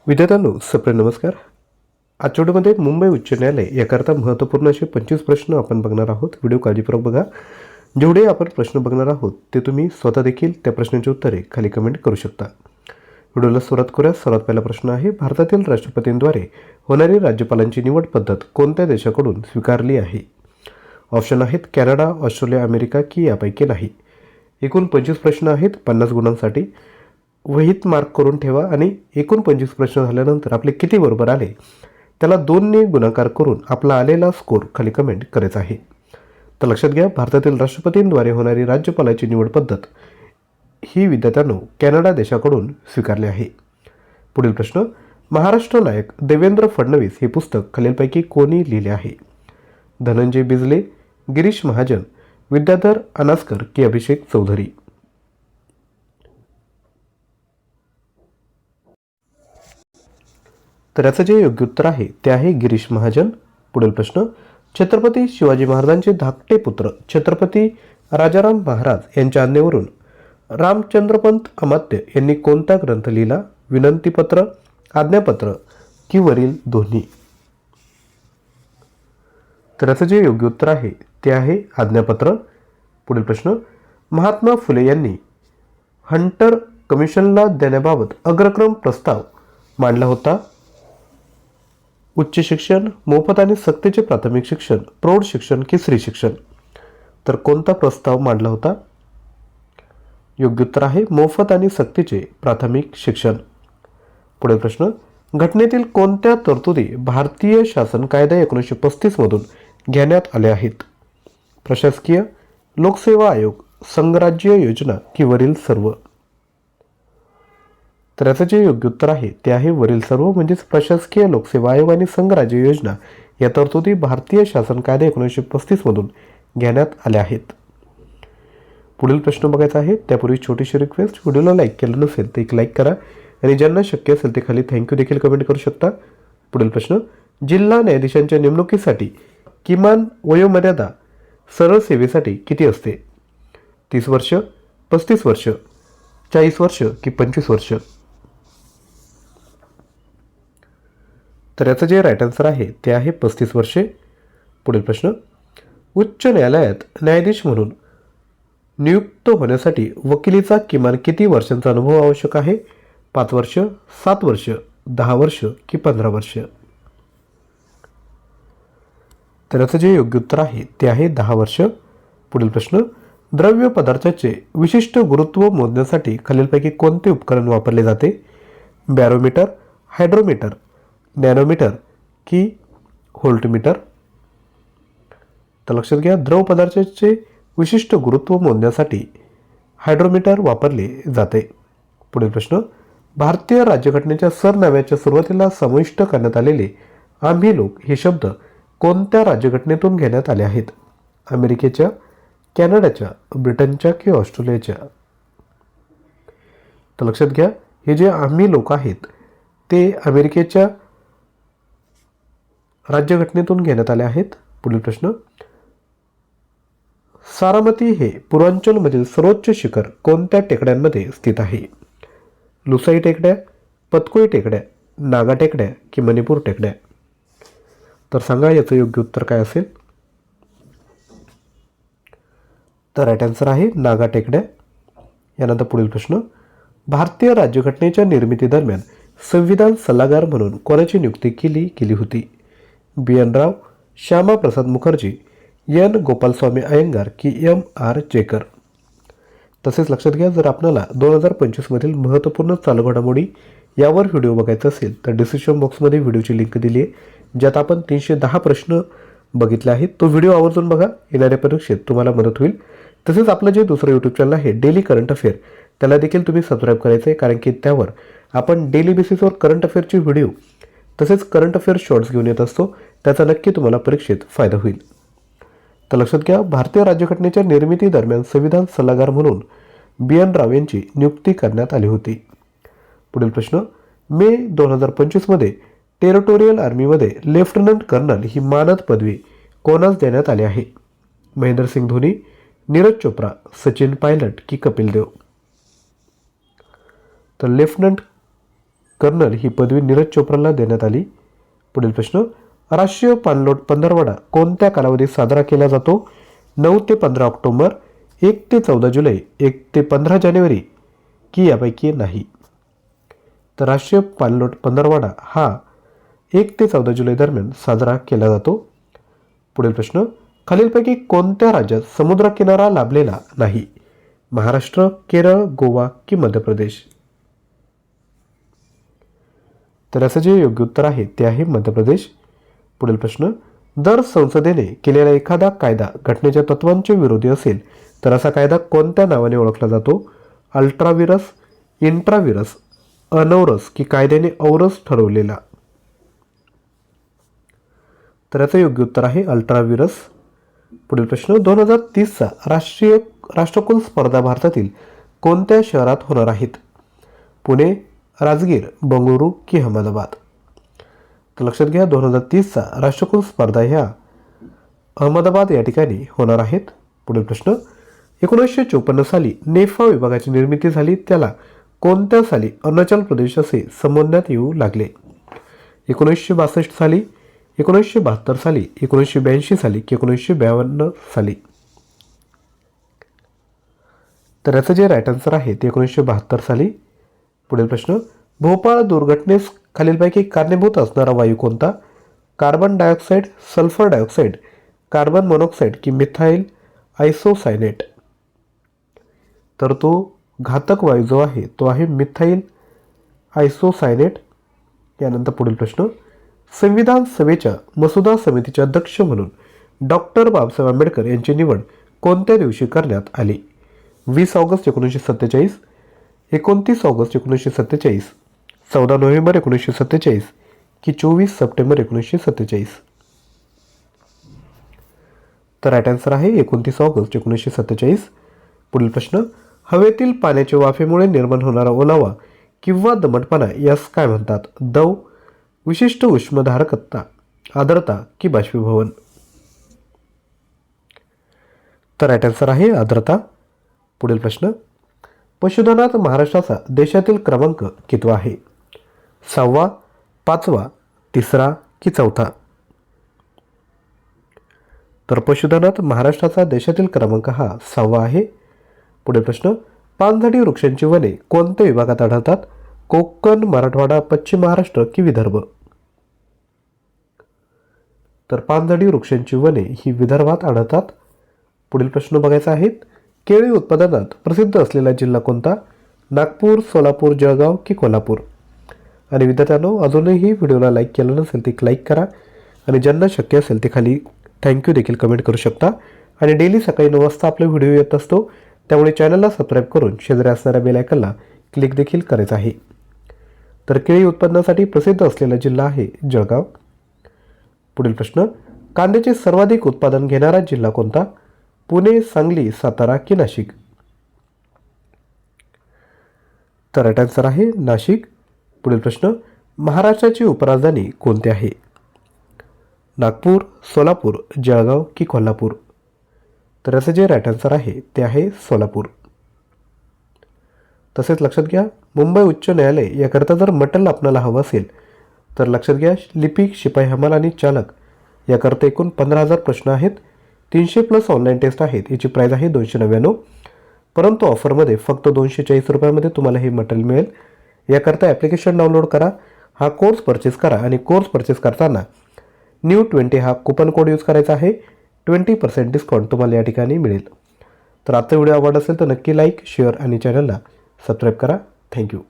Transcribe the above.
विद्यार्थ्यांनो सप्रे नमस्कार. आजच्या व्हिडिओमध्ये मुंबई उच्च न्यायालय याकरता महत्त्वपूर्ण असे 25 प्रश्न आपण बघणार आहोत. व्हिडिओ काळजीपूर्वक बघा. जेवढे आपण प्रश्न बघणार आहोत ते तुम्ही स्वतः देखील त्या प्रश्नांची उत्तरे खाली कमेंट करू शकता. व्हिडिओला सुरुवात करूया. सर्वात पहिला प्रश्न आहे, भारतातील राष्ट्रपतींद्वारे होणारी राज्यपालांची निवड पद्धत कोणत्या देशाकडून स्वीकारली आहे? ऑप्शन आहेत कॅनडा, ऑस्ट्रेलिया, अमेरिका की यापैकी नाही. एकूण 25 प्रश्न आहेत 50 गुणांसाठी. वहीत मार्क करून ठेवा आणि एकूण 25 प्रश्न झाल्यानंतर आपले किती बरोबर आले त्याला 2ने गुणाकार करून आपला आलेला स्कोर खाली कमेंट करायचा आहे. तर लक्षात घ्या, भारतातील राष्ट्रपतींद्वारे होणारी राज्यपालाची निवड पद्धत ही विद्यार्थ्यांनो कॅनडा देशाकडून स्वीकारली आहे. पुढील प्रश्न, महाराष्ट्र नायक देवेंद्र फडणवीस हे पुस्तक खालीलपैकी कोणी लिहिले आहे? धनंजय बिजले, गिरीश महाजन, विद्याधर अनासकर की अभिषेक चौधरी? तर याचं जे योग्य उत्तर आहे ते आहे गिरीश महाजन. पुढील प्रश्न, छत्रपती शिवाजी महाराजांचे धाकटे पुत्र छत्रपती राजाराम महाराज यांच्या आज्ञेवरून रामचंद्रपंत अमात्य यांनी कोणता ग्रंथ लिहिला? विनंतीपत्र, आज्ञापत्र की वरील दोन्ही? तर याचं जे योग्य उत्तर आहे ते आहे आज्ञापत्र. पुढील प्रश्न, महात्मा फुले यांनी हंटर कमिशनला देण्याबाबत अग्रक्रम प्रस्ताव मांडला होता? उच्च शिक्षण, मोफत आणि सक्तीचे प्राथमिक शिक्षण, प्रौढ शिक्षण की स्त्री शिक्षण? तर कोणता प्रस्ताव मांडला होता? योग्य उत्तर आहे मोफत आणि सक्तीचे प्राथमिक शिक्षण. पुढील प्रश्न, घटनेतील कोणत्या तरतुदी भारतीय शासन कायदा 1935 मधून घेण्यात आल्या आहेत? प्रशासकीय, लोकसेवा आयोग, संघराज्य योजना की वरील सर्व? तर याचं जे योग्य उत्तर आहे ते आहे वरील सर्व, म्हणजेच प्रशासकीय, लोकसेवा आयोग आणि संघराज्य योजना या तरतुदी भारतीय शासन कायदा 1935 मधून घेण्यात आल्या आहेत. पुढील प्रश्न बघायचा आहे त्यापूर्वी छोटीशी रिक्वेस्ट, व्हिडिओला लाईक केलं नसेल तर एक लाईक करा आणि ज्यांना शक्य असेल ते खाली थँक्यू देखील कमेंट करू शकता. पुढील प्रश्न, जिल्हा न्यायाधीशांच्या नेमणुकीसाठी किमान वयोमर्यादा सरळ सेवेसाठी किती असते? 30 वर्ष, 35 वर्ष, 40 वर्ष की 25 वर्ष? तर याचं जे राईट आन्सर आहे ते आहे 35 वर्षे. पुढील प्रश्न, उच्च न्यायालयात न्यायाधीश म्हणून नियुक्त होण्यासाठी वकिलीचा किमान किती वर्षांचा अनुभव आवश्यक आहे? 5 वर्ष, 7 वर्ष, 10 वर्ष की 15 वर्ष? तर याचं जे योग्य उत्तर आहे ते आहे 10 वर्ष. पुढील प्रश्न, द्रव्य पदार्थाचे विशिष्ट गुरुत्व मोजण्यासाठी खालीलपैकी कोणते उपकरण वापरले जाते? बॅरोमीटर, हायड्रोमीटर, नॅनोमीटर की व्होल्टमीटर? तर लक्षात घ्या, द्रव पदार्थाचे विशिष्ट गुरुत्व मोजण्यासाठी हायड्रोमीटर वापरले जाते. पुढील प्रश्न, भारतीय राज्यघटनेच्या सरनाम्याच्या सुरुवातीला समाविष्ट करण्यात आलेले आम्ही लोक हे शब्द कोणत्या राज्यघटनेतून घेण्यात आले आहेत? अमेरिकेच्या, कॅनडाच्या, ब्रिटनच्या की ऑस्ट्रेलियाच्या? तर लक्षात घ्या, हे जे आम्ही लोक आहेत ते अमेरिकेच्या राज्यघटनेतून घेण्यात आले आहेत. पुढील प्रश्न, सारामती हे पूर्वांचलमधील सर्वोच्च शिखर कोणत्या टेकड्यांमध्ये स्थित आहे? लुसाई टेकड्या, पतकोई टेकड्या, नागा टेकड्या की मणिपूर टेकड्या? तर सांगा याचं योग्य उत्तर काय असेल? तर राईट आन्सर आहे नागा टेकड्या. यानंतर पुढील प्रश्न, भारतीय राज्यघटनेच्या निर्मितीदरम्यान संविधान सल्लागार म्हणून कोणाची नियुक्ती केली गेली होती? बी.एन. राव, श्यामाप्रसाद मुखर्जी, एन. गोपालस्वामी अय्यंगार की एम.आर. जेकर? तसेच लक्षात घ्या, जर आपल्याला 2025 मधील महत्त्वपूर्ण चालू घडामोडी यावर व्हिडिओ बघायचा असेल तर डिस्क्रिप्शन बॉक्समध्ये व्हिडिओची लिंक दिली आहे, ज्यात आपण 310 प्रश्न बघितले आहेत. तो व्हिडिओ आवर्जून बघा, येणाऱ्या परीक्षेत तुम्हाला मदत होईल. तसेच आपलं जे दुसरं यूट्यूब चॅनल आहे डेली करंट अफेअर, त्याला देखील तुम्ही सबस्क्राईब करायचं आहे, कारण की त्यावर आपण डेली बेसिसवर करंट अफेअरची व्हिडिओ तसेच करंट अफेअर शॉर्ट्स घेऊन येत असतो. त्याचा नक्की तुम्हाला परीक्षेत फायदा होईल. तर लक्षात घ्या, भारतीय राज्यघटनेच्या निर्मिती दरम्यान संविधान सल्लागार म्हणून बी.एन. राव यांची नियुक्ती करण्यात आली होती. पुढील प्रश्न, मे 2025 मध्ये टेरिटोरियल आर्मीमध्ये लेफ्टनंट कर्नल ही मानद पदवी कोणास देण्यात आली आहे? महेंद्रसिंग धोनी, नीरज चोप्रा, सचिन पायलट की कपिल देव? तर लेफ्टनंट कर्नल ही पदवी नीरज चोप्राला देण्यात आली. पुढील प्रश्न, राष्ट्रीय पाणलोट पंधरवडा कोणत्या कालावधीत साजरा केला जातो? 9 ते 15 ऑक्टोबर, 1 ते 14 जुलै, 1 ते 15 जानेवारी की यापैकी नाही? तर राष्ट्रीय पाणलोट पंधरवडा हा 1 ते 14 जुलै दरम्यान साजरा केला जातो. पुढील प्रश्न, खालीलपैकी कोणत्या राज्यात समुद्रकिनारा लाभलेला नाही? महाराष्ट्र, केरळ, गोवा की मध्य प्रदेश? तर याचं जे योग्य उत्तर आहे ते आहे मध्य प्रदेश. पुढील प्रश्न, जर संसदेने केलेला एखादा कायदा घटनेच्या तत्वांचे विरोधी असेल तर असा कायदा कोणत्या नावाने ओळखला जातो? अल्ट्राविरस, इंट्राविरस, अनौरस की कायद्याने औरस ठरवलेला? तर याचं योग्य उत्तर आहे अल्ट्राविरस. पुढील प्रश्न, 2030चा राष्ट्रकुल स्पर्धा भारतातील कोणत्या शहरात होणार आहेत? पुणे, राजगीर, बंगळुरू की अहमदाबाद? तर लक्षात घ्या, 2030चा राष्ट्रकुल स्पर्धा ह्या अहमदाबाद या ठिकाणी होणार आहेत. पुढील प्रश्न, 1954 साली नेफा विभागाची निर्मिती झाली, त्याला कोणत्या साली अरुणाचल प्रदेश असे संबोधण्यात येऊ लागले? 1962 साली, 1972 साली, 1982 साली की 1952 साली? तर याचं जे राईट आन्सर आहे ते 1972 साली. पुढील प्रश्न, भोपाळ दुर्घटनेस खालीलपैकी कारणीभूत असणारा वायू कोणता? Carbon dioxide, sulphur dioxide, carbon monoxide की मिथाइल आयसोसायनेट? तर तो घातक वायू जो आहे तो आहे मिथाइल आयसोसायनेट. यानंतर पुढील प्रश्न, संविधान सभेच्या मसुदा समितीचे अध्यक्ष म्हणून डॉक्टर बाबासाहेब आंबेडकर यांची निवड कोणत्या दिवशी करण्यात आली? 20 ऑगस्ट 1947, 29 ऑगस्ट 1947, 14 नोव्हेंबर 1947 की 24 सप्टेंबर 1947? तर राईट आन्सर आहे 29 ऑगस्ट 1947. पुढील प्रश्न, हवेतील पाण्याच्या वाफेमुळे निर्माण होणारा ओलावा किंवा दमटपणा यास काय म्हणतात? दव, विशिष्ट उष्मधारकता, आर्द्रता की बाष्पीभवन? तर राईट आन्सर आहे आर्द्रता. पुढील प्रश्न, पशुधनात महाराष्ट्राचा देशातील क्रमांक कितवा आहे? 6वा, 5वा, 3रा की 4था? तर पशुधनात महाराष्ट्राचा देशातील क्रमांक हा 6वा आहे. पुढील प्रश्न, पानझडी वृक्षांची वने कोणत्या विभागात आढळतात? कोकण, मराठवाडा, पश्चिम महाराष्ट्र की विदर्भ? तर पानझडी वृक्षांची वने ही विदर्भात आढळतात. पुढील प्रश्न बघायचा आहे, केळी उत्पादनात प्रसिद्ध असलेला जिल्हा कोणता? नागपूर, सोलापूर, जळगाव की कोल्हापूर? आणि विद्यार्थ्यांनो, अजूनही व्हिडिओला लाईक केलं नसेल तर लाईक करा आणि ज्यांना शक्य असेल ते खाली थँक्यू देखील कमेंट करू शकता. आणि डेली सकाळी 9 वाजता आपला व्हिडिओ येत असतो, त्यामुळे चॅनलला सबस्क्राईब करून शेजारी असणाऱ्या बेल आयकॉनला क्लिक देखील करायचं आहे. तर केळी उत्पादनासाठी प्रसिद्ध असलेला जिल्हा आहे जळगाव. पुढील प्रश्न, कांद्याचे सर्वाधिक उत्पादन घेणारा जिल्हा कोणता? पुणे, सांगली, सातारा की नाशिक? तर राईट आन्सर आहे नाशिक. पुढील प्रश्न, महाराष्ट्राची उपराजधानी कोणती आहे? नागपूर, सोलापूर, जळगाव की कोल्हापूर? तर याचं जे राईट आन्सर आहे ते आहे सोलापूर. तसेच लक्षात घ्या, मुंबई उच्च न्यायालय याकरता जर मटेरियल आपल्याला हवं असेल तर लक्षात घ्या, लिपिक, शिपाई, हमाल आणि चालक याकरता एकूण 15,000 प्रश्न आहेत. 300+ ऑनलाईन टेस्ट आहेत. याची प्राईज आहे 299, परंतु ऑफरमध्ये फक्त 240 रुपयामध्ये तुम्हाला हे मटेरियल मिळेल. याकरता ॲप्लिकेशन डाउनलोड करा, हा कोर्स परचेस करा आणि कोर्स परचेस करताना NEW20 हा कुपन कोड यूज करायचा आहे. 20% डिस्काउंट तुम्हाला या ठिकाणी मिळेल. तर आजचा व्हिडिओ आवडला असेल तर नक्की लाईक, शेअर आणि चॅनलला सबस्क्राईब करा. थँक्यू.